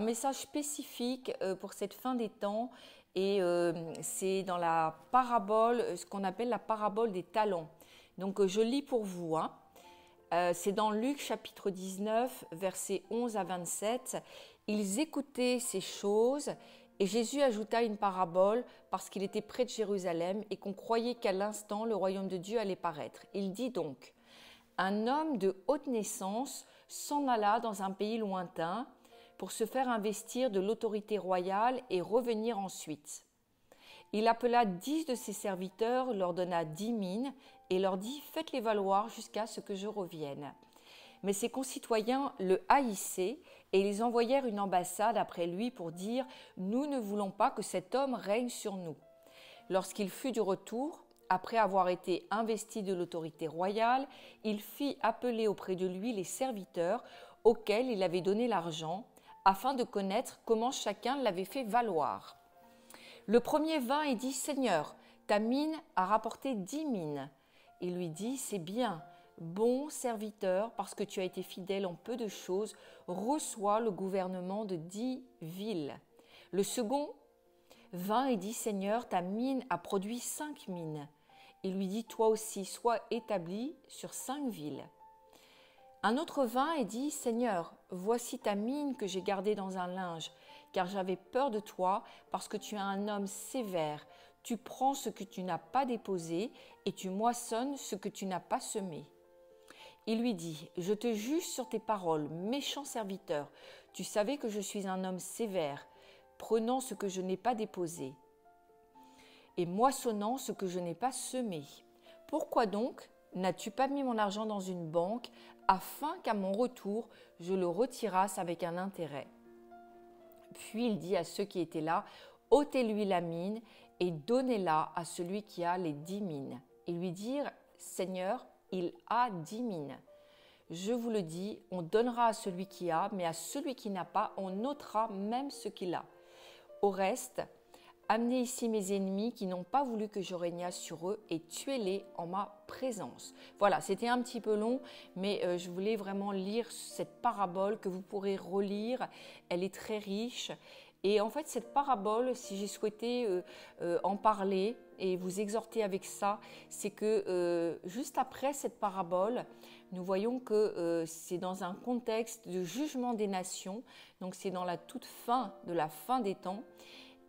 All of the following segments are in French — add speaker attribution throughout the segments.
Speaker 1: message spécifique pour cette fin des temps et c'est dans la parabole, ce qu'on appelle la parabole des talents. Donc je lis pour vous. C'est dans Luc chapitre 19, versets 11 à 27. Ils écoutaient ces choses et Jésus ajouta une parabole parce qu'il était près de Jérusalem et qu'on croyait qu'à l'instant le royaume de Dieu allait paraître. Il dit donc: un homme de haute naissance s'en alla dans un pays lointain pour se faire investir de l'autorité royale et revenir ensuite. Il appela 10 de ses serviteurs, leur donna 10 mines et leur dit: faites-les valoir jusqu'à ce que je revienne. Mais ses concitoyens le haïssaient et ils envoyèrent une ambassade après lui pour dire: nous ne voulons pas que cet homme règne sur nous. Lorsqu'il fut du retour, après avoir été investi de l'autorité royale, il fit appeler auprès de lui les serviteurs auxquels il avait donné l'argent, afin de connaître comment chacun l'avait fait valoir. Le premier vint et dit: Seigneur, ta mine a rapporté 10 mines. Il lui dit: c'est bien, bon serviteur, parce que tu as été fidèle en peu de choses, reçois le gouvernement de 10 villes. Le second vint et dit: Seigneur, ta mine a produit 5 mines. Il lui dit: toi aussi, sois établi sur 5 villes. Un autre vint et dit: Seigneur, voici ta mine que j'ai gardée dans un linge, car j'avais peur de toi, parce que tu es un homme sévère. Tu prends ce que tu n'as pas déposé et tu moissonnes ce que tu n'as pas semé. Il lui dit: je te juge sur tes paroles, méchant serviteur. Tu savais que je suis un homme sévère, prenant ce que je n'ai pas déposé et moissonnant ce que je n'ai pas semé. Pourquoi donc n'as-tu pas mis mon argent dans une banque, afin qu'à mon retour, je le retirasse avec un intérêt? Puis il dit à ceux qui étaient là: ôtez-lui la mine et donnez-la à celui qui a les 10 mines. Ils lui dirent: Seigneur, il a 10 mines. Je vous le dis, on donnera à celui qui a, mais à celui qui n'a pas, on ôtera même ce qu'il a. Au reste, amenez ici mes ennemis qui n'ont pas voulu que je régnasse sur eux et tuez-les en ma présence. Voilà, c'était un petit peu long, mais je voulais vraiment lire cette parabole que vous pourrez relire. Elle est très riche. Et en fait, cette parabole, si j'ai souhaité en parler et vous exhorter avec ça, c'est que juste après cette parabole, nous voyons que c'est dans un contexte de jugement des nations, donc c'est dans la toute fin de la fin des temps.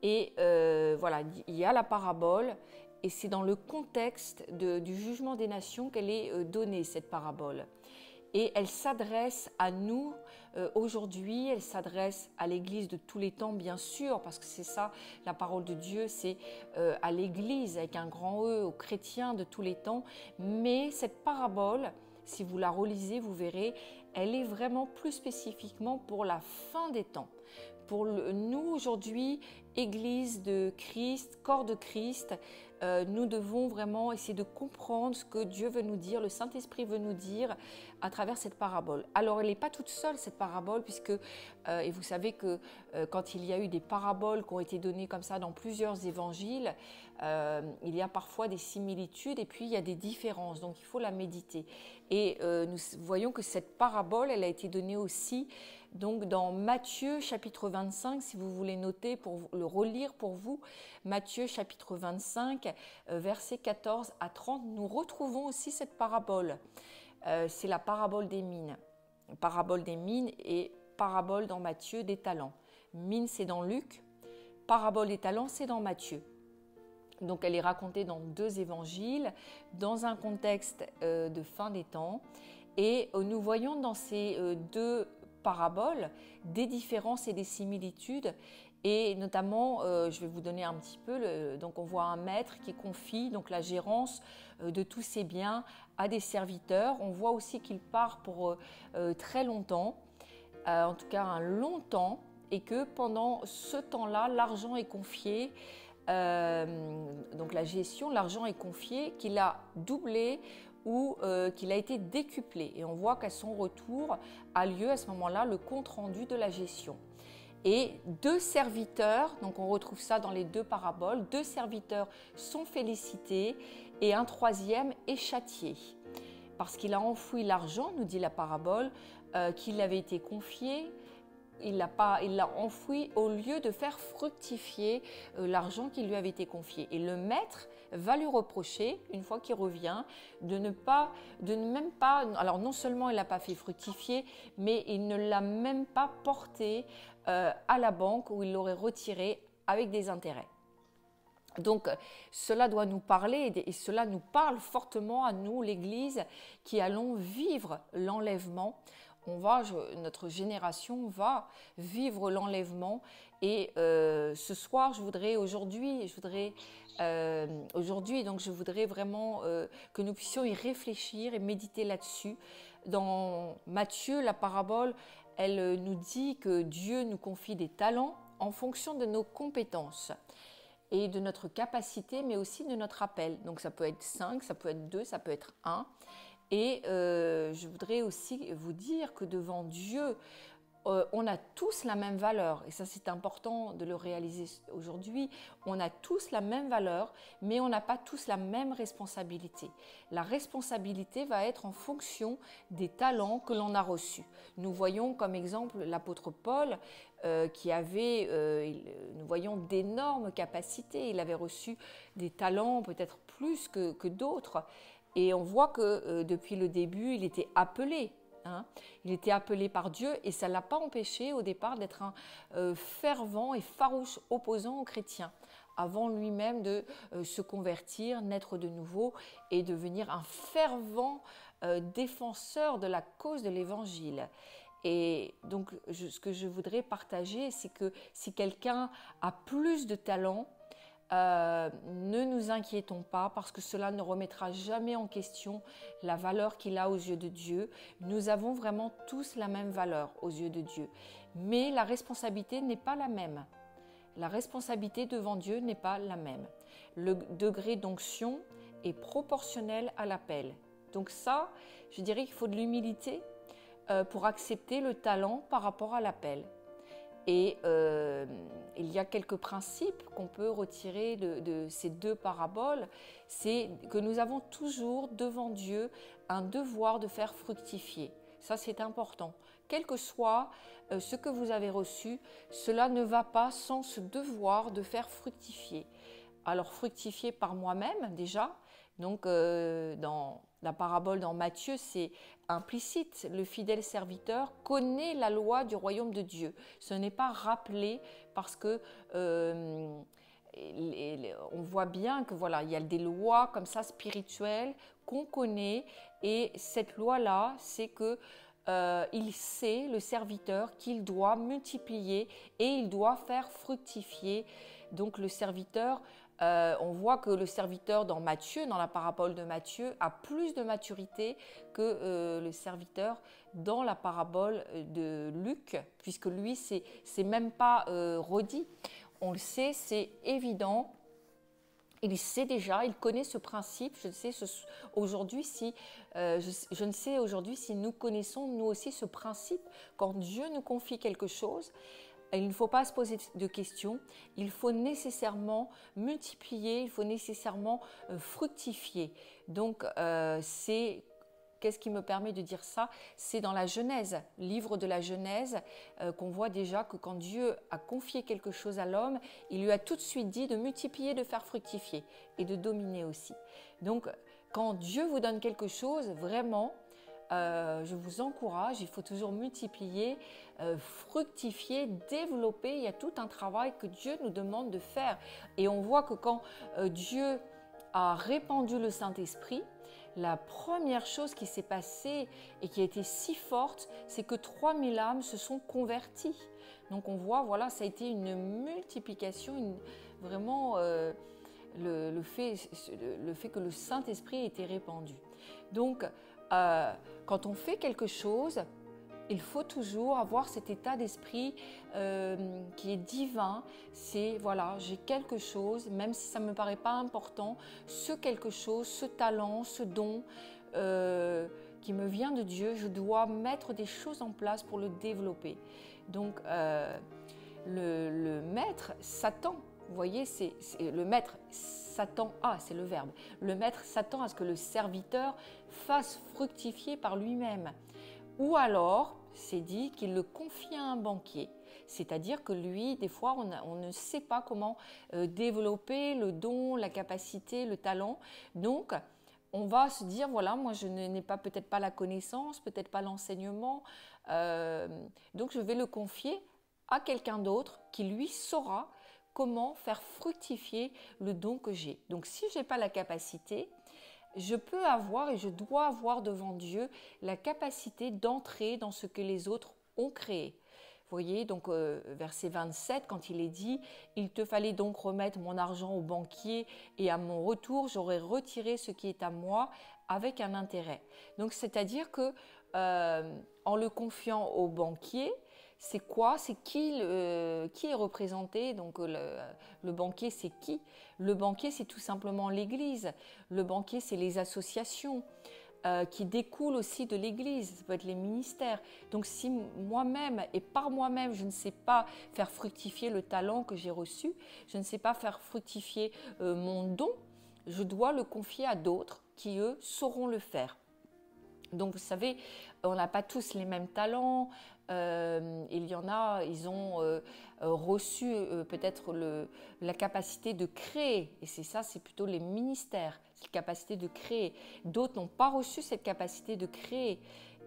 Speaker 1: Et voilà, il y a la parabole et c'est dans le contexte du jugement des nations qu'elle est donnée, cette parabole. Et elle s'adresse à nous aujourd'hui, elle s'adresse à l'Église de tous les temps, bien sûr, parce que c'est ça, la parole de Dieu, c'est à l'Église avec un grand E, aux chrétiens de tous les temps. Mais cette parabole, si vous la relisez, vous verrez, elle est vraiment plus spécifiquement pour la fin des temps. Pour nous aujourd'hui, Église de Christ, corps de Christ, nous devons vraiment essayer de comprendre ce que Dieu veut nous dire, le Saint-Esprit veut nous dire à travers cette parabole. Alors, elle n'est pas toute seule, cette parabole, puisque, et vous savez que quand il y a eu des paraboles qui ont été données comme ça dans plusieurs évangiles, il y a parfois des similitudes et puis il y a des différences, donc il faut la méditer. Et nous voyons que cette parabole, elle a été donnée aussi donc dans Matthieu chapitre 25, si vous voulez noter pour le relire pour vous, Matthieu chapitre 25, versets 14 à 30, nous retrouvons aussi cette parabole. C'est la parabole des mines. Parabole des mines et parabole dans Matthieu des talents. Mines, c'est dans Luc, parabole des talents, c'est dans Matthieu. Donc elle est racontée dans 2 évangiles, dans un contexte de fin des temps. Et nous voyons dans ces 2 paraboles des différences et des similitudes. Et notamment, je vais vous donner un petit peu, donc on voit un maître qui confie donc la gérance de tous ses biens à des serviteurs. On voit aussi qu'il part pour très longtemps, en tout cas un long temps, et que pendant ce temps-là, l'argent est confié, donc la gestion, l'argent est confié, qu'il a doublé ou qu'il a été décuplé. Et on voit qu'à son retour a lieu à ce moment-là le compte-rendu de la gestion. Et 2 serviteurs, donc on retrouve ça dans les 2 paraboles, 2 serviteurs sont félicités et un 3e est châtié. Parce qu'il a enfoui l'argent, nous dit la parabole, qui lui avait été confié, il l'a enfoui au lieu de faire fructifier l'argent qui lui avait été confié. Et le maître va lui reprocher, une fois qu'il revient, de ne même pas, alors non seulement il ne l'a pas fait fructifier, mais il ne l'a même pas porté à la banque où il l'aurait retiré avec des intérêts. Donc cela doit nous parler et cela nous parle fortement à nous, l'Église, qui allons vivre l'enlèvement. Notre génération va vivre l'enlèvement et ce soir, je voudrais vraiment que nous puissions y réfléchir et méditer là-dessus. Dans Matthieu, la parabole, elle nous dit que Dieu nous confie des talents en fonction de nos compétences et de notre capacité, mais aussi de notre appel. Donc ça peut être 5, ça peut être 2, ça peut être 1. Et je voudrais aussi vous dire que devant Dieu, on a tous la même valeur. Et ça, c'est important de le réaliser aujourd'hui. On a tous la même valeur, mais on n'a pas tous la même responsabilité. La responsabilité va être en fonction des talents que l'on a reçus. Nous voyons comme exemple l'apôtre Paul, nous voyons d'énormes capacités. Il avait reçu des talents peut-être plus que d'autres. Et on voit que depuis le début, il était appelé. Il était appelé par Dieu et ça ne l'a pas empêché au départ d'être un fervent et farouche opposant aux chrétiens, avant lui-même de se convertir, naître de nouveau et devenir un fervent défenseur de la cause de l'Évangile. Et donc, ce que je voudrais partager, c'est que si quelqu'un a plus de talent, ne nous inquiétons pas parce que cela ne remettra jamais en question la valeur qu'il a aux yeux de Dieu. Nous avons vraiment tous la même valeur aux yeux de Dieu. Mais la responsabilité n'est pas la même. La responsabilité devant Dieu n'est pas la même. Le degré d'onction est proportionnel à l'appel. Donc ça, je dirais qu'il faut de l'humilité pour accepter le talent par rapport à l'appel. Et il y a quelques principes qu'on peut retirer de ces deux paraboles. C'est que nous avons toujours devant Dieu un devoir de faire fructifier. Ça, c'est important. Quel que soit ce que vous avez reçu, cela ne va pas sans ce devoir de faire fructifier. Alors, fructifier par moi-même déjà. Donc, dans la parabole dans Matthieu, c'est implicite. Le fidèle serviteur connaît la loi du royaume de Dieu. Ce n'est pas rappelé parce que on voit bien que voilà, il y a des lois comme ça spirituelles qu'on connaît et cette loi-là, c'est que il sait, le serviteur, qu'il doit multiplier et il doit faire fructifier. Donc le serviteur, on voit que le serviteur dans Matthieu, dans la parabole de Matthieu, a plus de maturité que le serviteur dans la parabole de Luc, puisque lui, c'est même pas redit. On le sait, c'est évident. Il sait déjà, il connaît ce principe. Je ne sais aujourd'hui si nous connaissons nous aussi ce principe. Quand Dieu nous confie quelque chose, il ne faut pas se poser de questions, il faut nécessairement multiplier, il faut nécessairement fructifier. Donc, qu'est-ce qui me permet de dire ça? C'est dans la Genèse, livre de la Genèse, qu'on voit déjà que quand Dieu a confié quelque chose à l'homme, il lui a tout de suite dit de multiplier, de faire fructifier et de dominer aussi. Donc, quand Dieu vous donne quelque chose, vraiment, je vous encourage, il faut toujours multiplier, fructifier, développer. Il y a tout un travail que Dieu nous demande de faire. Et on voit que quand Dieu a répandu le Saint-Esprit, la première chose qui s'est passée et qui a été si forte, c'est que 3000 âmes se sont converties. Donc on voit, voilà, ça a été une multiplication, vraiment le fait que le Saint-Esprit ait été répandu. Donc, quand on fait quelque chose, il faut toujours avoir cet état d'esprit qui est divin. C'est voilà, j'ai quelque chose, même si ça ne me paraît pas important, ce quelque chose, ce talent, ce don qui me vient de Dieu, je dois mettre des choses en place pour le développer. Donc, le maître s'attend. Vous voyez, le maître s'attend c'est le verbe. Le maître s'attend à ce que le serviteur fasse fructifier par lui-même. Ou alors, c'est dit qu'il le confie à un banquier. C'est-à-dire que lui, des fois, on ne sait pas comment développer le don, la capacité, le talent. Donc, on va se dire, voilà, moi je n'ai pas peut-être pas la connaissance, peut-être pas l'enseignement, donc je vais le confier à quelqu'un d'autre qui lui saura comment faire fructifier le don que j'ai. Donc si je n'ai pas la capacité, je peux avoir et je dois avoir devant Dieu la capacité d'entrer dans ce que les autres ont créé. Vous voyez, donc verset 27, quand il est dit « Il te fallait donc remettre mon argent au banquier et à mon retour, j'aurais retiré ce qui est à moi avec un intérêt. » Donc, c'est-à-dire que en le confiant au banquier, c'est quoi? C'est qui est représenté? Donc, le banquier, c'est qui? Le banquier, c'est tout simplement l'Église. Le banquier, c'est les associations. Qui découlent aussi de l'Église, ça peut être les ministères. Donc si moi-même et par moi-même, je ne sais pas faire fructifier le talent que j'ai reçu, je ne sais pas faire fructifier mon don, je dois le confier à d'autres qui, eux, sauront le faire. Donc vous savez, on n'a pas tous les mêmes talents. Il y en a, ils ont reçu peut-être la capacité de créer, et c'est ça, c'est plutôt les ministères, cette capacité de créer. D'autres n'ont pas reçu cette capacité de créer,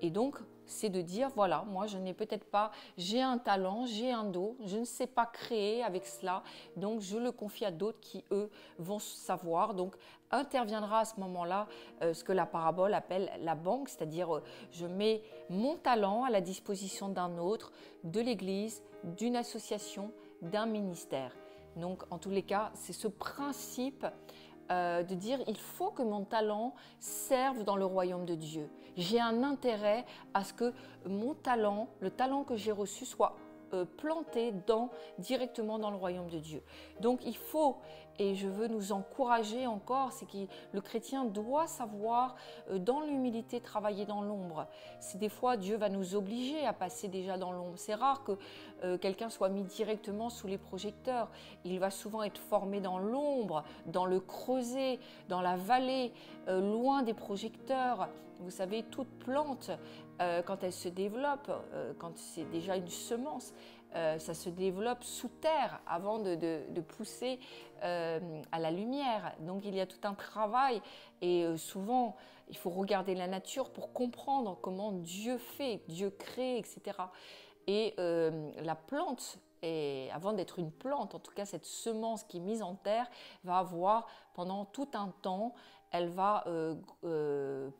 Speaker 1: et donc c'est de dire, voilà, moi je n'ai peut-être pas, j'ai un talent, j'ai un don, je ne sais pas créer avec cela, donc je le confie à d'autres qui, eux, vont savoir. Donc interviendra à ce moment-là ce que la parabole appelle la banque, c'est-à-dire je mets mon talent à la disposition d'un autre, de l'Église, d'une association, d'un ministère. Donc en tous les cas, c'est ce principe de dire il faut que mon talent serve dans le royaume de Dieu. J'ai un intérêt à ce que mon talent, le talent que j'ai reçu, soit planté directement dans le royaume de Dieu. Donc il faut, et je veux nous encourager encore, c'est que le chrétien doit savoir dans l'humilité travailler dans l'ombre. C'est des fois Dieu va nous obliger à passer déjà dans l'ombre. C'est rare que quelqu'un soit mis directement sous les projecteurs. Il va souvent être formé dans l'ombre, dans le creuset, dans la vallée, loin des projecteurs. Vous savez, toute plante, quand elle se développe, quand c'est déjà une semence, ça se développe sous terre avant de pousser à la lumière. Donc il y a tout un travail et souvent il faut regarder la nature pour comprendre comment Dieu fait, Dieu crée, etc. Et la plante, avant d'être une plante, en tout cas cette semence qui est mise en terre, va avoir pendant tout un temps, elle va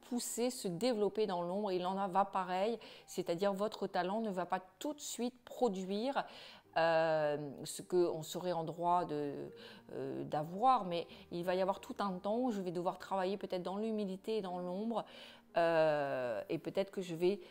Speaker 1: pousser, se développer dans l'ombre. Il en va pareil, c'est-à-dire votre talent ne va pas tout de suite produire ce qu'on serait en droit d'avoir, mais il va y avoir tout un temps où je vais devoir travailler peut-être dans l'humilité et dans l'ombre, et peut-être que je vais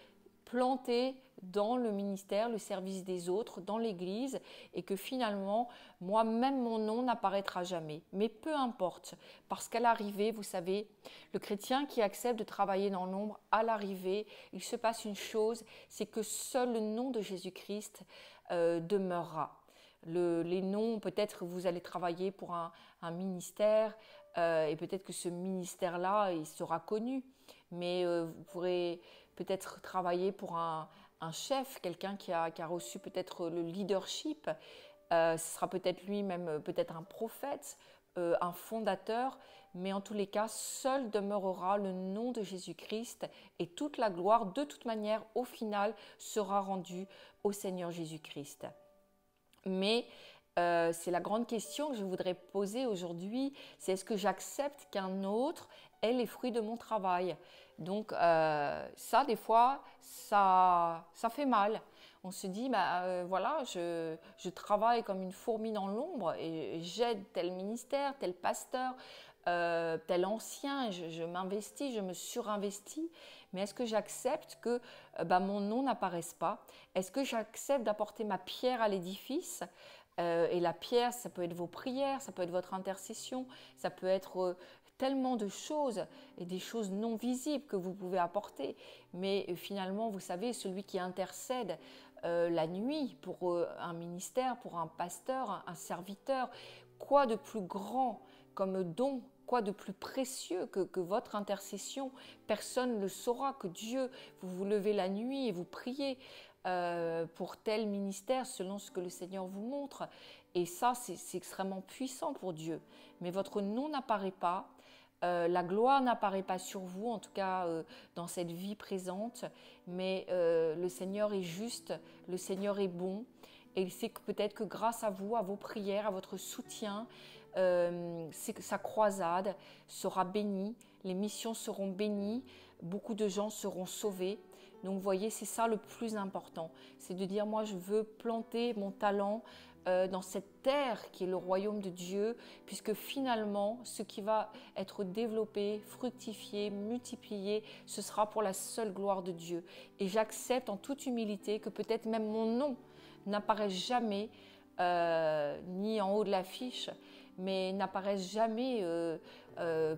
Speaker 1: planter dans le ministère, le service des autres, dans l'Église, et que finalement, moi-même, mon nom n'apparaîtra jamais. Mais peu importe, parce qu'à l'arrivée, vous savez, le chrétien qui accepte de travailler dans l'ombre, à l'arrivée, il se passe une chose, c'est que seul le nom de Jésus-Christ demeurera. Les noms, peut-être vous allez travailler pour un ministère, et peut-être que ce ministère-là, il sera connu, mais vous pourrez peut-être travailler pour un chef, quelqu'un qui a reçu peut-être le leadership, ce sera peut-être lui-même, peut-être un prophète, un fondateur, mais en tous les cas, seul demeurera le nom de Jésus-Christ et toute la gloire, de toute manière, au final, sera rendue au Seigneur Jésus-Christ. Mais c'est la grande question que je voudrais poser aujourd'hui, c'est est-ce que j'accepte qu'un autre ait les fruits de mon travail? Donc ça, des fois, ça fait mal. On se dit, voilà, je travaille comme une fourmi dans l'ombre et j'aide tel ministère, tel pasteur, tel ancien, je m'investis, je me surinvestis, mais est-ce que j'accepte que mon nom n'apparaisse pas? Est-ce que j'accepte d'apporter ma pierre à l'édifice? Et la pierre, ça peut être vos prières, ça peut être votre intercession, ça peut être tellement de choses et des choses non visibles que vous pouvez apporter. Mais finalement, vous savez, celui qui intercède la nuit pour un ministère, pour un pasteur, un serviteur, quoi de plus grand comme don quoi de plus précieux que votre intercession? Personne ne le saura, que Dieu, vous vous levez la nuit et vous priez pour tel ministère selon ce que le Seigneur vous montre. Et ça, c'est extrêmement puissant pour Dieu. Mais votre nom n'apparaît pas, la gloire n'apparaît pas sur vous, en tout cas dans cette vie présente. Mais le Seigneur est juste, le Seigneur est bon. Et il sait que peut-être que grâce à vous, à vos prières, à votre soutien, sa croisade sera bénie, les missions seront bénies, beaucoup de gens seront sauvés. Donc vous voyez, c'est ça le plus important, c'est de dire moi je veux planter mon talent dans cette terre qui est le royaume de Dieu, puisque finalement ce qui va être développé, fructifié, multiplié, ce sera pour la seule gloire de Dieu. Et j'accepte en toute humilité que peut-être même mon nom n'apparaisse jamais, ni en haut de l'affiche, mais n'apparaissent jamais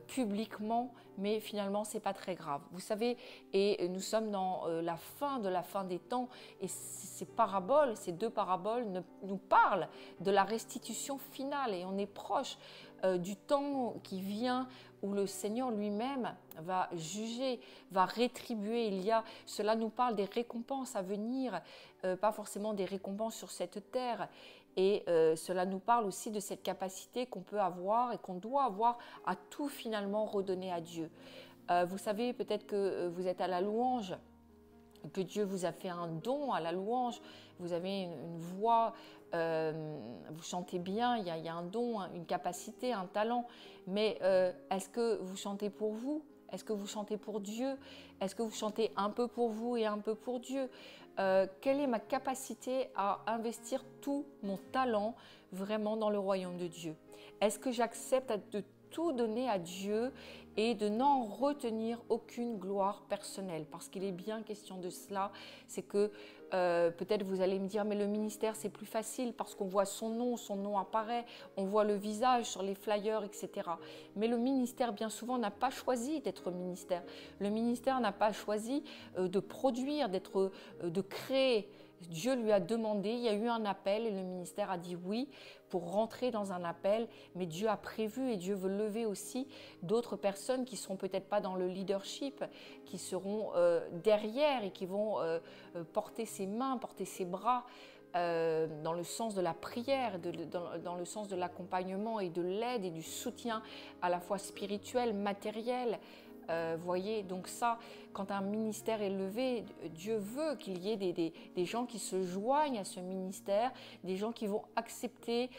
Speaker 1: publiquement, mais finalement c'est pas très grave. Vous savez, et nous sommes dans la fin des temps, et ces paraboles, ces deux paraboles nous parlent de la restitution finale, et on est proche du temps qui vient où le Seigneur lui-même va juger, va rétribuer. Cela nous parle des récompenses à venir, pas forcément des récompenses sur cette terre. Et cela nous parle aussi de cette capacité qu'on peut avoir et qu'on doit avoir à tout finalement redonner à Dieu. Vous savez, peut-être que vous êtes à la louange, que Dieu vous a fait un don à la louange, vous avez une voix, vous chantez bien, il y a un don, une capacité, un talent, mais est-ce que vous chantez pour vous? Est-ce que vous chantez pour Dieu? Est-ce que vous chantez un peu pour vous et un peu pour Dieu? Quelle est ma capacité à investir tout mon talent vraiment dans le royaume de Dieu? Est-ce que j'accepte de tout donner à Dieu et de n'en retenir aucune gloire personnelle? Parce qu'il est bien question de cela, c'est que peut-être vous allez me dire, mais le ministère c'est plus facile parce qu'on voit son nom apparaît, on voit le visage sur les flyers, etc. Mais le ministère bien souvent n'a pas choisi d'être ministère. Le ministère n'a pas choisi de produire, de créer. Dieu lui a demandé, il y a eu un appel et le ministère a dit oui pour rentrer dans un appel, mais Dieu a prévu et Dieu veut lever aussi d'autres personnes qui ne seront peut-être pas dans le leadership, qui seront derrière et qui vont porter ses mains, porter ses bras dans le sens de la prière, dans le sens de l'accompagnement et de l'aide et du soutien à la fois spirituel, matériel. Voyez, donc ça, quand un ministère est levé, Dieu veut qu'il y ait des gens qui se joignent à ce ministère, des gens qui vont accepter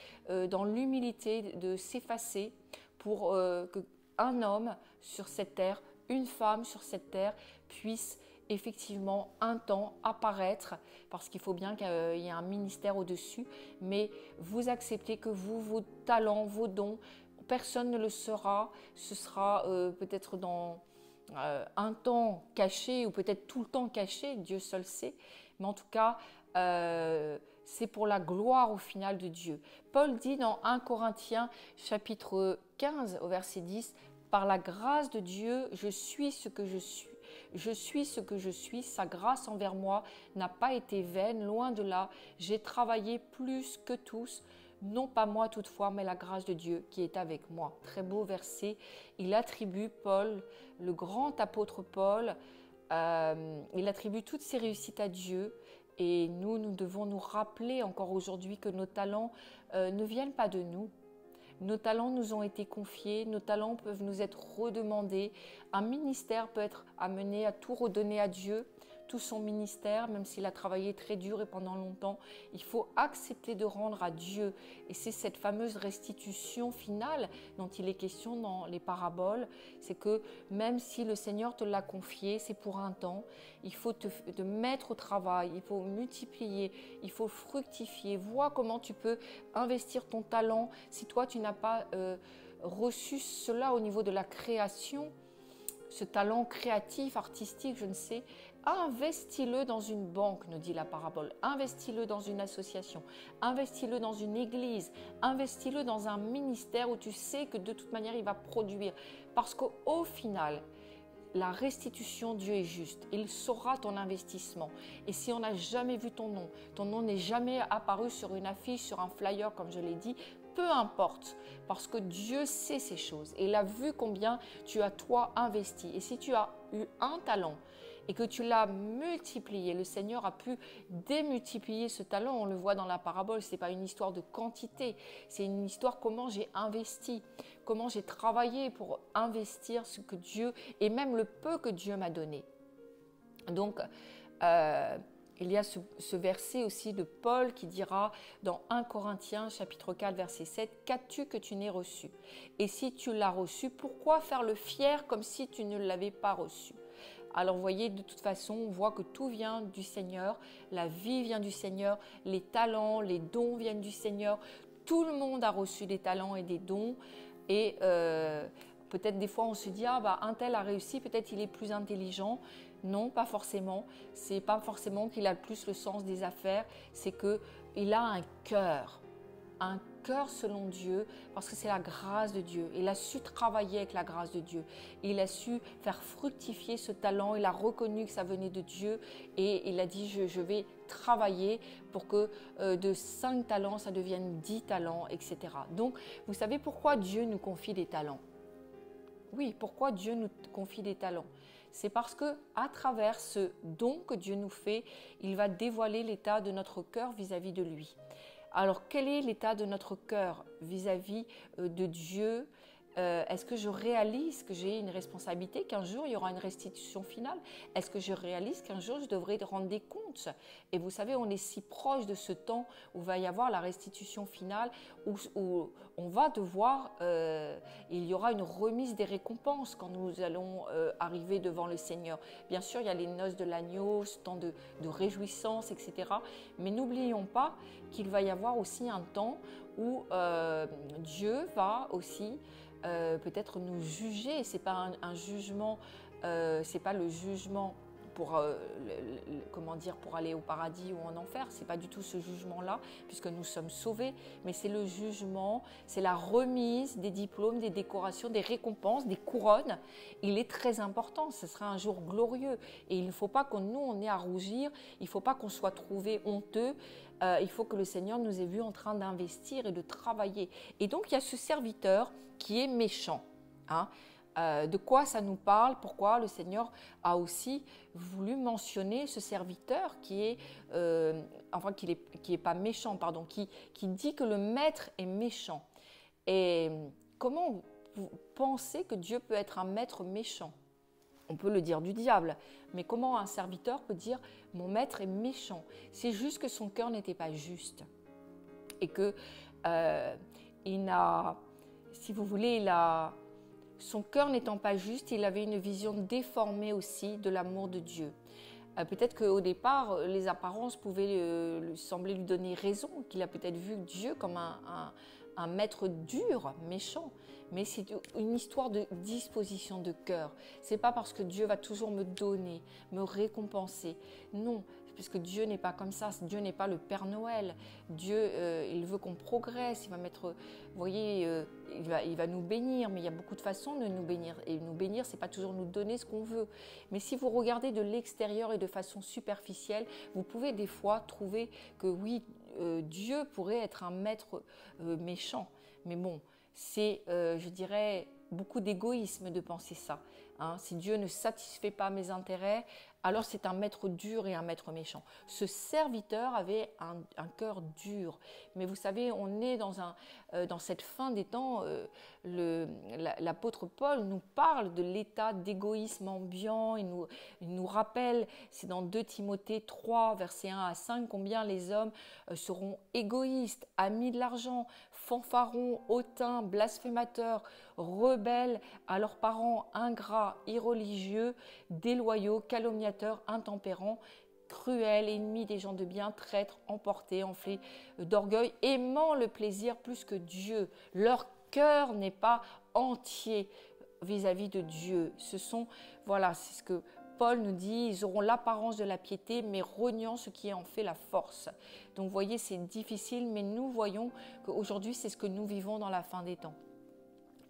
Speaker 1: dans l'humilité de s'effacer pour qu'un homme sur cette terre, une femme sur cette terre puisse effectivement un temps apparaître, parce qu'il faut bien qu'il y ait un ministère au-dessus, mais vous acceptez que vous, vos talents, vos dons, personne ne le saura, ce sera peut-être dans un temps caché ou peut-être tout le temps caché, Dieu seul sait, mais en tout cas, c'est pour la gloire au final de Dieu. Paul dit dans 1 Corinthiens chapitre 15 au verset 10, « Par la grâce de Dieu, je suis ce que je suis. Je suis ce que je suis, sa grâce envers moi n'a pas été vaine, loin de là, j'ai travaillé plus que tous, non pas moi toutefois, mais la grâce de Dieu qui est avec moi. » Très beau verset. Il attribue Paul, le grand apôtre Paul, il attribue toutes ses réussites à Dieu. Et nous devons nous rappeler encore aujourd'hui que nos talents ne viennent pas de nous. Nos talents nous ont été confiés, nos talents peuvent nous être redemandés. Un ministère peut être amené à tout redonner à Dieu, tout son ministère, même s'il a travaillé très dur et pendant longtemps. Il faut accepter de rendre à Dieu. Et c'est cette fameuse restitution finale dont il est question dans les paraboles. C'est que même si le Seigneur te l'a confié, c'est pour un temps. Il faut te mettre au travail, il faut multiplier, il faut fructifier. Vois comment tu peux investir ton talent. Si toi, tu n'as pas reçu cela au niveau de la création, ce talent créatif, artistique, je ne sais, investis-le dans une banque, nous dit la parabole, investis-le dans une association, investis-le dans une église, investis-le dans un ministère où tu sais que de toute manière il va produire. Parce qu'au final, la restitution, Dieu est juste. Il saura ton investissement. Et si on n'a jamais vu ton nom n'est jamais apparu sur une affiche, sur un flyer, comme je l'ai dit, peu importe, parce que Dieu sait ces choses et il a vu combien tu as toi investi. Et si tu as eu un talent et que tu l'as multiplié, le Seigneur a pu démultiplier ce talent. On le voit dans la parabole, ce n'est pas une histoire de quantité, c'est une histoire comment j'ai investi, comment j'ai travaillé pour investir ce que Dieu, et même le peu que Dieu m'a donné. Donc, il y a ce verset aussi de Paul qui dira dans 1 Corinthiens chapitre 4 verset 7, « Qu'as-tu que tu n'aies reçu? Et si tu l'as reçu, pourquoi faire le fier comme si tu ne l'avais pas reçu ?» Alors vous voyez, de toute façon, on voit que tout vient du Seigneur, la vie vient du Seigneur, les talents, les dons viennent du Seigneur. Tout le monde a reçu des talents et des dons. Et peut-être des fois on se dit, ah bah un tel a réussi, peut-être il est plus intelligent. Non, pas forcément. C'est pas forcément qu'il a le plus le sens des affaires, c'est qu'il a un cœur selon Dieu, parce que c'est la grâce de Dieu. Il a su travailler avec la grâce de Dieu. Il a su faire fructifier ce talent. Il a reconnu que ça venait de Dieu et il a dit, je vais travailler pour que de 5 talents, ça devienne 10 talents, etc. Donc, vous savez pourquoi Dieu nous confie des talents? Oui, pourquoi Dieu nous confie des talents? C'est parce que à travers ce don que Dieu nous fait, il va dévoiler l'état de notre cœur vis-à-vis de lui. Alors, quel est l'état de notre cœur vis-à-vis de Dieu? Est-ce que je réalise que j'ai une responsabilité, qu'un jour il y aura une restitution finale? Est-ce que je réalise qu'un jour je devrais rendre des comptes? Et vous savez, on est si proche de ce temps où va y avoir la restitution finale, où on va devoir, il y aura une remise des récompenses quand nous allons arriver devant le Seigneur. Bien sûr, il y a les noces de l'agneau, ce temps de réjouissance, etc. Mais n'oublions pas qu'il va y avoir aussi un temps où Dieu va aussi peut-être nous juger. C'est pas un jugement, c'est pas le jugement pour comment dire, pour aller au paradis ou en enfer. C'est pas du tout ce jugement-là, puisque nous sommes sauvés. Mais c'est le jugement, c'est la remise des diplômes, des décorations, des récompenses, des couronnes. Il est très important. Ce sera un jour glorieux. Et il ne faut pas on ait à rougir. Il ne faut pas qu'on soit trouvé honteux. Il faut que le Seigneur nous ait vus en train d'investir et de travailler. Et donc, il y a ce serviteur qui est méchant. Hein. De quoi ça nous parle? Pourquoi le Seigneur a aussi voulu mentionner ce serviteur qui est, enfin qui est pas méchant, pardon, qui dit que le maître est méchant. Et comment vous pensez que Dieu peut être un maître méchant? On peut le dire du diable, mais comment un serviteur peut dire « mon maître est méchant » ? C'est juste que son cœur n'était pas juste et que il n'a, si vous voulez, son cœur n'étant pas juste, il avait une vision déformée aussi de l'amour de Dieu. Peut-être qu'au départ, les apparences pouvaient sembler lui donner raison, qu'il a peut-être vu Dieu comme un maître dur, méchant. Mais c'est une histoire de disposition de cœur. Ce n'est pas parce que Dieu va toujours me donner, me récompenser. Non, parce que Dieu n'est pas comme ça. Dieu n'est pas le Père Noël. Dieu, il veut qu'on progresse. Il va mettre, vous voyez, il va nous bénir. Mais il y a beaucoup de façons de nous bénir. Et nous bénir, ce n'est pas toujours nous donner ce qu'on veut. Mais si vous regardez de l'extérieur et de façon superficielle, vous pouvez des fois trouver que oui, Dieu pourrait être un maître méchant. Mais bon, c'est, je dirais, beaucoup d'égoïsme de penser ça. Hein. Si Dieu ne satisfait pas mes intérêts, alors c'est un maître dur et un maître méchant. Ce serviteur avait un cœur dur. Mais vous savez, on est dans cette fin des temps. L'apôtre Paul nous parle de l'état d'égoïsme ambiant. Il nous rappelle, c'est dans 2 Timothée 3, versets 1 à 5, combien les hommes seront égoïstes, amis de l'argent, fanfarons, hautains, blasphémateurs, rebelles à leurs parents, ingrats, irreligieux, déloyaux, calomniateurs, intempérants, cruels, ennemis des gens de bien, traîtres, emportés, enflés d'orgueil, aimant le plaisir plus que Dieu. Leur cœur n'est pas entier vis-à-vis de Dieu. Voilà, c'est ce que Paul nous dit, ils auront l'apparence de la piété, mais reniant ce qui en fait la force. Donc vous voyez, c'est difficile, mais nous voyons qu'aujourd'hui, c'est ce que nous vivons dans la fin des temps.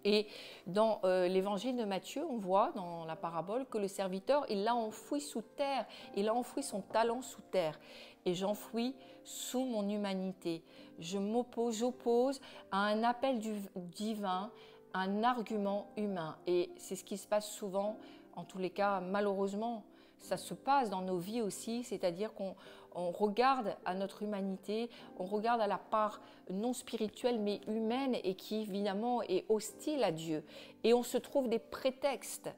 Speaker 1: Et dans l'évangile de Matthieu, on voit dans la parabole que le serviteur, il l'a enfoui sous terre, il a enfoui son talent sous terre. Et j'enfouis sous mon humanité. J'oppose à un appel divin, un argument humain. Et c'est ce qui se passe souvent, en tous les cas, malheureusement, ça se passe dans nos vies aussi, c'est-à-dire qu'on regarde à notre humanité, on regarde à la part non spirituelle mais humaine et qui évidemment est hostile à Dieu. Et on se trouve des prétextes.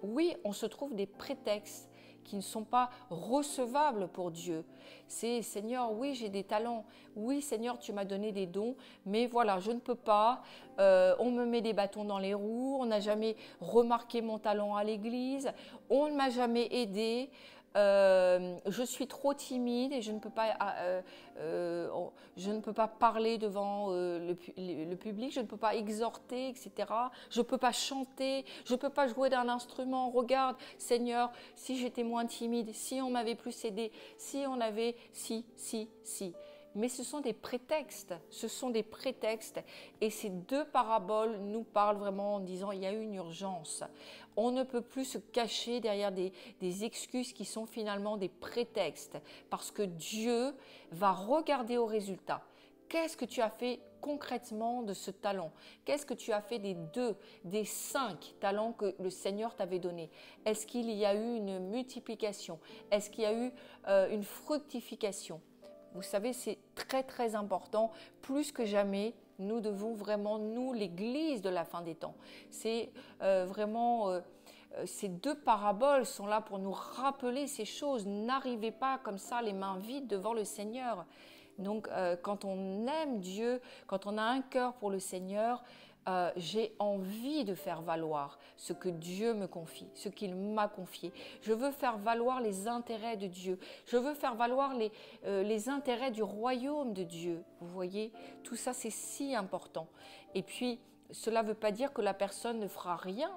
Speaker 1: Oui, on se trouve des prétextes qui ne sont pas recevables pour Dieu. C'est Seigneur, oui, j'ai des talents. Oui, Seigneur, tu m'as donné des dons, mais voilà, je ne peux pas. On me met des bâtons dans les roues. On n'a jamais remarqué mon talent à l'église. On ne m'a jamais aidé. Je suis trop timide et je ne peux pas parler devant le public, je ne peux pas exhorter, etc. Je ne peux pas chanter, je ne peux pas jouer d'un instrument. Regarde, Seigneur, si j'étais moins timide, si on m'avait plus aidé, si on avait... Si. Mais ce sont des prétextes, et ces deux paraboles nous parlent vraiment en disant il y a eu une urgence. On ne peut plus se cacher derrière des excuses qui sont finalement des prétextes, parce que Dieu va regarder au résultat. Qu'est-ce que tu as fait concrètement de ce talent? Qu'est-ce que tu as fait des 5 talents que le Seigneur t'avait donnés? Est-ce qu'il y a eu une multiplication? Est-ce qu'il y a eu une fructification? Vous savez, c'est très très important, plus que jamais, nous devons vraiment, nous, l'Église de la fin des temps, c'est ces deux paraboles sont là pour nous rappeler ces choses. N'arrivez pas comme ça les mains vides devant le Seigneur. Donc quand on aime Dieu, quand on a un cœur pour le Seigneur, j'ai envie de faire valoir ce que Dieu me confie, ce qu'il m'a confié. Je veux faire valoir les intérêts de Dieu. Je veux faire valoir les intérêts du royaume de Dieu. Vous voyez, tout ça c'est si important. Et puis, cela ne veut pas dire que la personne ne fera rien,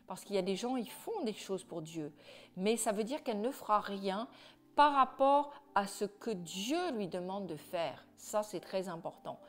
Speaker 1: parce qu'il y a des gens, ils font des choses pour Dieu. Mais ça veut dire qu'elle ne fera rien par rapport à ce que Dieu lui demande de faire. Ça, c'est très important.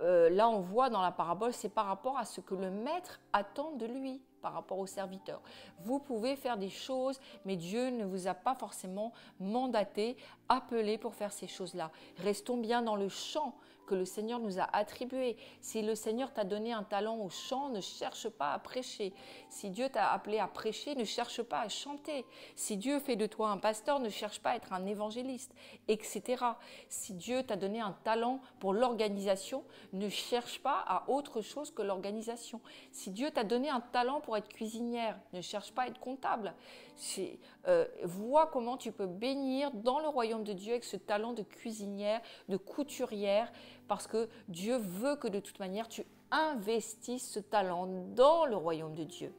Speaker 1: Là, on voit dans la parabole, c'est par rapport à ce que le maître attend de lui, par rapport au serviteur. Vous pouvez faire des choses, mais Dieu ne vous a pas forcément mandaté, appelé pour faire ces choses-là. Restons bien dans le champ que le Seigneur nous a attribué. Si le Seigneur t'a donné un talent au chant, ne cherche pas à prêcher. Si Dieu t'a appelé à prêcher, ne cherche pas à chanter. Si Dieu fait de toi un pasteur, ne cherche pas à être un évangéliste, etc. Si Dieu t'a donné un talent pour l'organisation, ne cherche pas à autre chose que l'organisation. Si Dieu t'a donné un talent pour être cuisinière, ne cherche pas à être comptable. Vois comment tu peux bénir dans le royaume de Dieu avec ce talent de cuisinière, de couturière, parce que Dieu veut que de toute manière tu investisses ce talent dans le royaume de Dieu.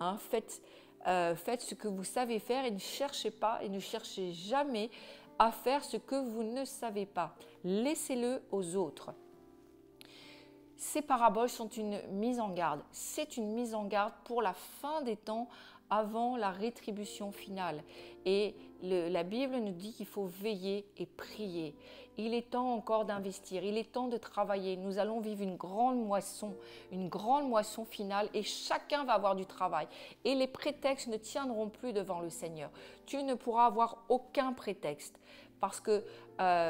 Speaker 1: Hein, faites ce que vous savez faire et ne cherchez pas et ne cherchez jamais à faire ce que vous ne savez pas. Laissez-le aux autres. Ces paraboles sont une mise en garde. C'est une mise en garde pour la fin des temps avant la rétribution finale. Et la Bible nous dit qu'il faut veiller et prier. Il est temps encore d'investir, il est temps de travailler. Nous allons vivre une grande moisson finale et chacun va avoir du travail. Et les prétextes ne tiendront plus devant le Seigneur. Tu ne pourras avoir aucun prétexte parce que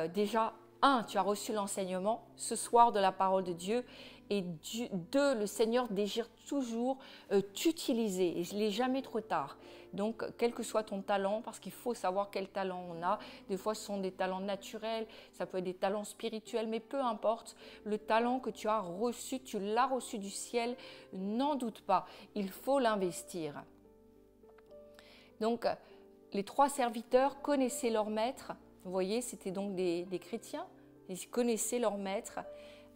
Speaker 1: déjà, 1, tu as reçu l'enseignement ce soir de la parole de Dieu. Et 2, le Seigneur désire toujours t'utiliser. Il n'est jamais trop tard. Donc, quel que soit ton talent, parce qu'il faut savoir quel talent on a. Des fois, ce sont des talents naturels, ça peut être des talents spirituels, mais peu importe. Le talent que tu as reçu, tu l'as reçu du ciel, n'en doute pas. Il faut l'investir. Donc, les 3 serviteurs connaissaient leur maître. Vous voyez, c'était donc des chrétiens. Ils connaissaient leur maître.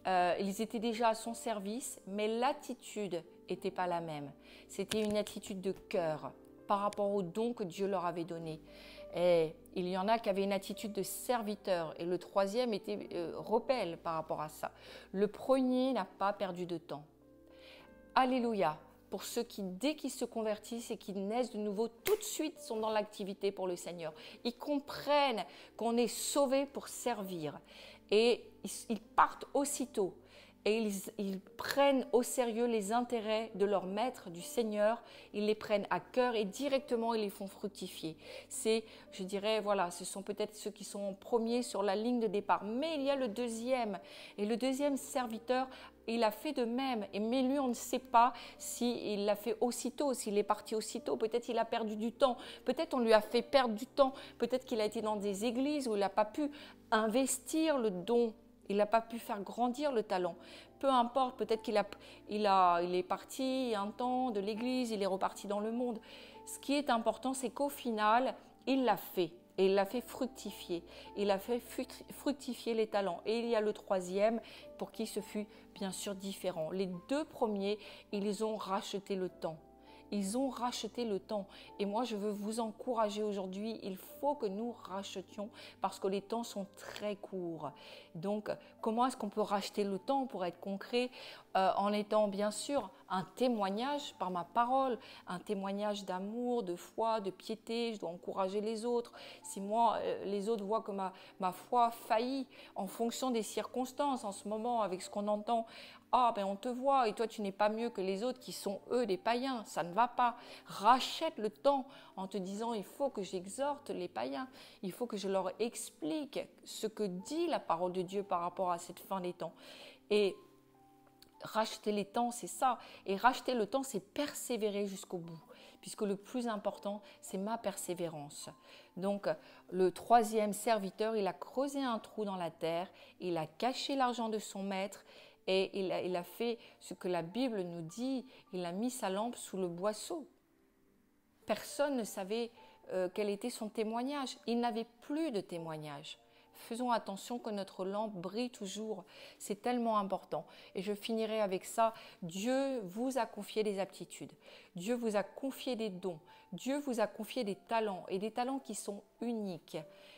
Speaker 1: Ils étaient déjà à son service, mais l'attitude n'était pas la même. C'était une attitude de cœur par rapport au don que Dieu leur avait donné. Et il y en a qui avaient une attitude de serviteur et le 3e était rebelle par rapport à ça. Le premier n'a pas perdu de temps. Alléluia! Pour ceux qui, dès qu'ils se convertissent et qu'ils naissent de nouveau, tout de suite sont dans l'activité pour le Seigneur. Ils comprennent qu'on est sauvé pour servir et ils partent aussitôt. et ils prennent au sérieux les intérêts de leur maître, du Seigneur. Ils les prennent à cœur et directement ils les font fructifier. C'est, je dirais, voilà, ce sont peut-être ceux qui sont en premier sur la ligne de départ. Mais il y a le deuxième, et le deuxième serviteur, il a fait de même. Mais lui, on ne sait pas s'il l'a fait aussitôt, s'il est parti aussitôt. Peut-être qu'il a perdu du temps. Peut-être on lui a fait perdre du temps. Peut-être qu'il a été dans des églises où il n'a pas pu investir le don. Il n'a pas pu faire grandir le talent. Peu importe, peut-être qu'il est parti un temps de l'église, il est reparti dans le monde. Ce qui est important, c'est qu'au final, il l'a fait. Et il l'a fait fructifier. Il a fait fructifier les talents. Et il y a le troisième pour qui ce fut bien sûr différent. Les deux premiers, ils ont racheté le temps. Ils ont racheté le temps. Et moi, je veux vous encourager aujourd'hui. Il faut que nous rachetions parce que les temps sont très courts. Donc, comment est-ce qu'on peut racheter le temps pour être concret en étant bien sûr un témoignage par ma parole, un témoignage d'amour, de foi, de piété. Je dois encourager les autres. Si moi, les autres voient que ma foi faillit en fonction des circonstances en ce moment avec ce qu'on entend, ah, ben on te voit et toi tu n'es pas mieux que les autres qui sont eux des païens, ça ne va pas. Rachète le temps en te disant il faut que j'exhorte les païens, il faut que je leur explique ce que dit la parole de Dieu par rapport à cette fin des temps. Et racheter les temps, c'est ça. Et racheter le temps, c'est persévérer jusqu'au bout. Puisque le plus important, c'est ma persévérance. Donc, le troisième serviteur, il a creusé un trou dans la terre, il a caché l'argent de son maître et il a fait ce que la Bible nous dit, il a mis sa lampe sous le boisseau. Personne ne savait quel était son témoignage. Il n'avait plus de témoignage. Faisons attention que notre lampe brille toujours. C'est tellement important. Et je finirai avec ça. Dieu vous a confié des aptitudes. Dieu vous a confié des dons. Dieu vous a confié des talents et des talents qui sont uniques.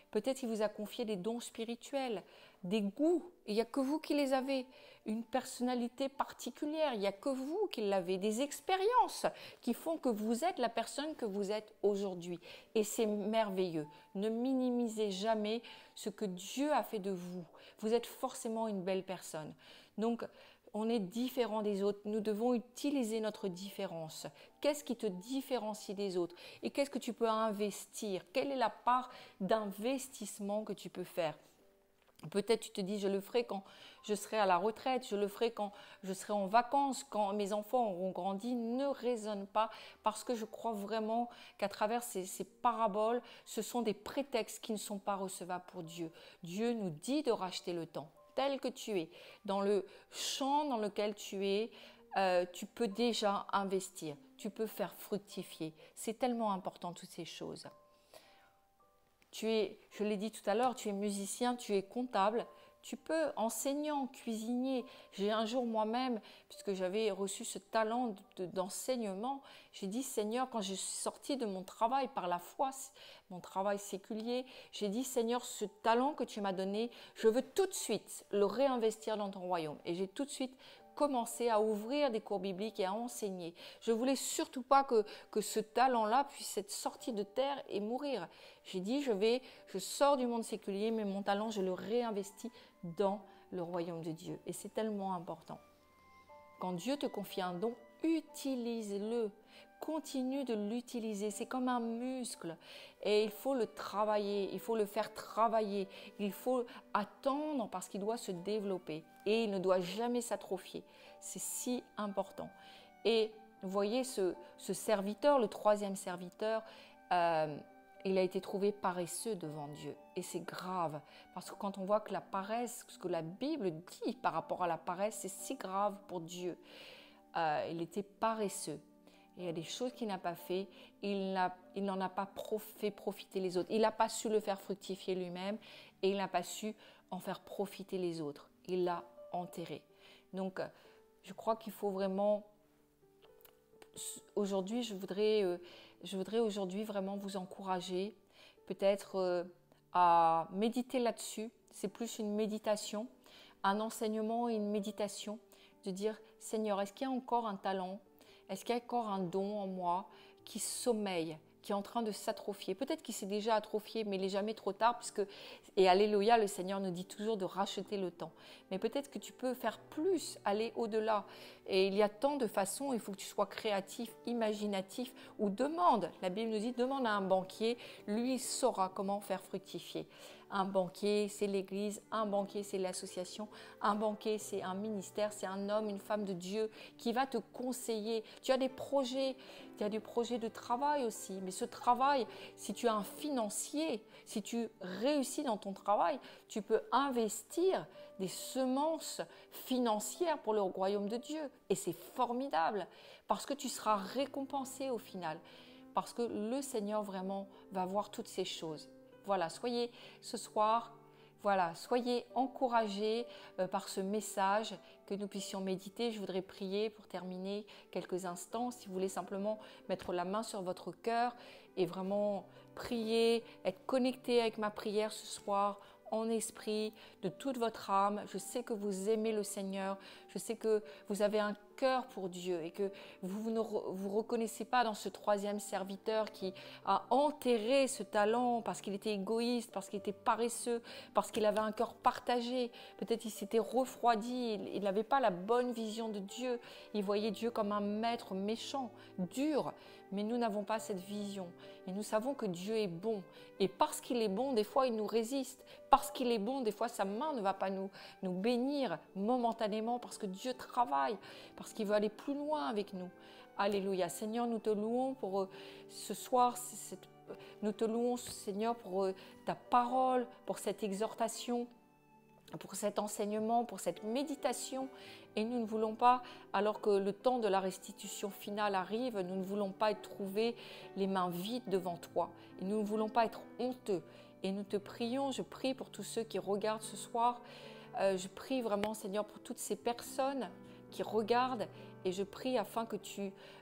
Speaker 1: Peut-être qu'il vous a confié des dons spirituels, des goûts. Il n'y a que vous qui les avez. Une personnalité particulière. Il n'y a que vous qui l'avez. Des expériences qui font que vous êtes la personne que vous êtes aujourd'hui. Et c'est merveilleux. Ne minimisez jamais ce que Dieu a fait de vous. Vous êtes forcément une belle personne. Donc, on est différent des autres. Nous devons utiliser notre différence. Qu'est-ce qui te différencie des autres? Et qu'est-ce que tu peux investir? Quelle est la part d'investissement que tu peux faire? Peut-être tu te dis, je le ferai quand je serai à la retraite, je le ferai quand je serai en vacances, quand mes enfants auront grandi. Ne raisonne pas parce que je crois vraiment qu'à travers ces paraboles, ce sont des prétextes qui ne sont pas recevables pour Dieu. Dieu nous dit de racheter le temps tel que tu es. Dans le champ dans lequel tu es, tu peux déjà investir, tu peux faire fructifier. C'est tellement important toutes ces choses. Tu es, je l'ai dit tout à l'heure, tu es musicien, tu es comptable, tu peux, enseignant, cuisinier. J'ai un jour moi-même, puisque j'avais reçu ce talent d'enseignement, j'ai dit Seigneur, quand je suis sortie de mon travail par la foi, mon travail séculier, j'ai dit Seigneur, ce talent que tu m'as donné, je veux tout de suite le réinvestir dans ton royaume. Et j'ai tout de suite commencé à ouvrir des cours bibliques et à enseigner. Je voulais surtout pas que ce talent-là puisse être sorti de terre et mourir. J'ai dit, je sors du monde séculier, mais mon talent, je le réinvestis dans le royaume de Dieu. Et c'est tellement important. Quand Dieu te confie un don, utilise-le. Continue de l'utiliser. C'est comme un muscle. Et il faut le travailler. Il faut le faire travailler. Il faut attendre parce qu'il doit se développer. Et il ne doit jamais s'atrophier. C'est si important. Et vous voyez, ce serviteur, le troisième serviteur, il a été trouvé paresseux devant Dieu. Et c'est grave. Parce que quand on voit que la paresse, ce que la Bible dit par rapport à la paresse, c'est si grave pour Dieu. Il était paresseux. Et il y a des choses qu'il n'a pas fait. Il n'en a pas fait profiter les autres. Il n'a pas su le faire fructifier lui-même. Et il n'a pas su en faire profiter les autres. Il l'a enterré. Donc, je crois qu'il faut vraiment... Aujourd'hui, je voudrais aujourd'hui vraiment vous encourager peut-être à méditer là-dessus. C'est plus une méditation, un enseignement et une méditation. De dire, Seigneur, est-ce qu'il y a encore un talent? Est-ce qu'il y a encore un don en moi qui sommeille, qui est en train de s'atrophier. Peut-être qu'il s'est déjà atrophié, mais il n'est jamais trop tard, et alléluia, le Seigneur nous dit toujours de racheter le temps. Mais peut-être que tu peux faire plus, aller au-delà. Et il y a tant de façons, il faut que tu sois créatif, imaginatif, ou demande. La Bible nous dit, demande à un banquier, lui il saura comment faire fructifier. Un banquier, c'est l'Église, un banquier, c'est l'association, un banquier, c'est un ministère, c'est un homme, une femme de Dieu qui va te conseiller. Tu as des projets de travail aussi, mais ce travail, si tu es un financier, si tu réussis dans ton travail, tu peux investir des semences financières pour le royaume de Dieu. Et c'est formidable, parce que tu seras récompensé au final, parce que le Seigneur vraiment va voir toutes ces choses. Voilà, soyez ce soir, soyez encouragés par ce message, que nous puissions méditer. Je voudrais prier pour terminer quelques instants. Si vous voulez simplement mettre la main sur votre cœur et vraiment prier, être connecté avec ma prière ce soir, en esprit, de toute votre âme. Je sais que vous aimez le Seigneur, je sais que vous avez un cœur pour Dieu et que vous ne vous reconnaissez pas dans ce troisième serviteur qui a enterré ce talent parce qu'il était égoïste, parce qu'il était paresseux, parce qu'il avait un cœur partagé. Peut-être il s'était refroidi, il n'avait pas la bonne vision de Dieu. Il voyait Dieu comme un maître méchant, dur. Mais nous n'avons pas cette vision. Et nous savons que Dieu est bon. Et parce qu'il est bon, des fois, il nous résiste. Parce qu'il est bon, des fois, sa main ne va pas nous bénir momentanément parce que Dieu travaille, parce qu'il veut aller plus loin avec nous. Alléluia. Seigneur, nous te louons pour ce soir. Nous te louons, Seigneur, pour ta parole, pour cette exhortation, pour cet enseignement, pour cette méditation. Et nous ne voulons pas, alors que le temps de la restitution finale arrive, nous ne voulons pas être trouvés les mains vides devant toi. Et nous ne voulons pas être honteux. Et nous te prions, je prie pour tous ceux qui regardent ce soir. Je prie vraiment, Seigneur, pour toutes ces personnes qui regardent. Et je prie afin que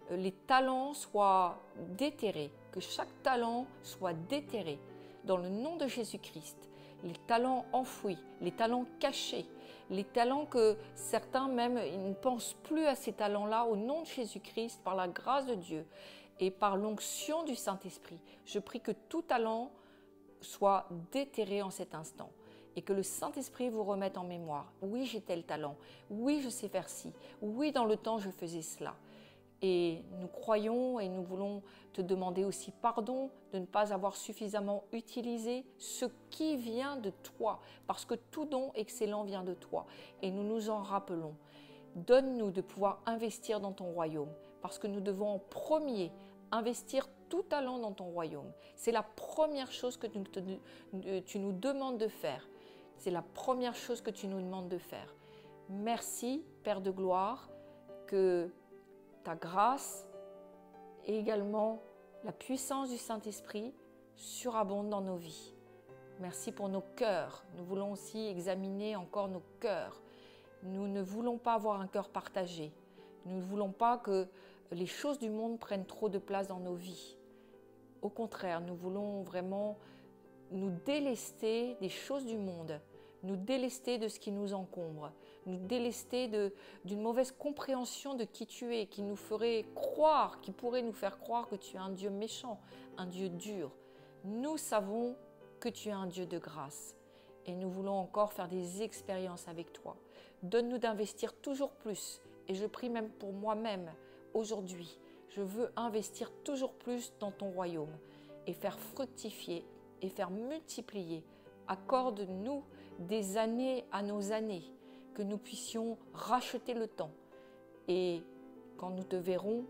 Speaker 1: les talents soient déterrés, que chaque talent soit déterré dans le nom de Jésus-Christ. Les talents enfouis, les talents cachés, les talents que certains même ils ne pensent plus à ces talents-là, au nom de Jésus-Christ, par la grâce de Dieu et par l'onction du Saint-Esprit. Je prie que tout talent soit déterré en cet instant et que le Saint-Esprit vous remette en mémoire. Oui, j'ai tel talent. Oui, je sais faire ci. Oui, dans le temps, je faisais cela. Et nous croyons et nous voulons te demander aussi pardon de ne pas avoir suffisamment utilisé ce qui vient de toi, parce que tout don excellent vient de toi et nous nous en rappelons. Donne-nous de pouvoir investir dans ton royaume, parce que nous devons en premier investir tout talent dans ton royaume. C'est la première chose que tu nous demandes de faire. C'est la première chose que tu nous demandes de faire. Merci, Père de gloire, que ta grâce et également la puissance du Saint-Esprit surabondent dans nos vies. Merci pour nos cœurs. Nous voulons aussi examiner encore nos cœurs. Nous ne voulons pas avoir un cœur partagé. Nous ne voulons pas que les choses du monde prennent trop de place dans nos vies. Au contraire, nous voulons vraiment nous délester des choses du monde, nous délester de ce qui nous encombre, nous délester d'une mauvaise compréhension de qui tu es, qui nous ferait croire, qui pourrait nous faire croire que tu es un Dieu méchant, un Dieu dur. Nous savons que tu es un Dieu de grâce et nous voulons encore faire des expériences avec toi. Donne-nous d'investir toujours plus et je prie même pour moi-même aujourd'hui. Je veux investir toujours plus dans ton royaume et faire fructifier et faire multiplier. Accorde-nous des années à nos années, que nous puissions racheter le temps. Et quand nous te verrons,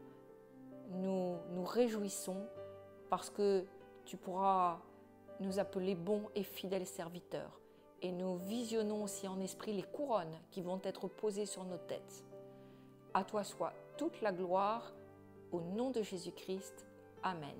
Speaker 1: nous nous réjouissons parce que tu pourras nous appeler bons et fidèles serviteurs. Et nous visionnons aussi en esprit les couronnes qui vont être posées sur nos têtes. À toi soit toute la gloire, au nom de Jésus-Christ. Amen.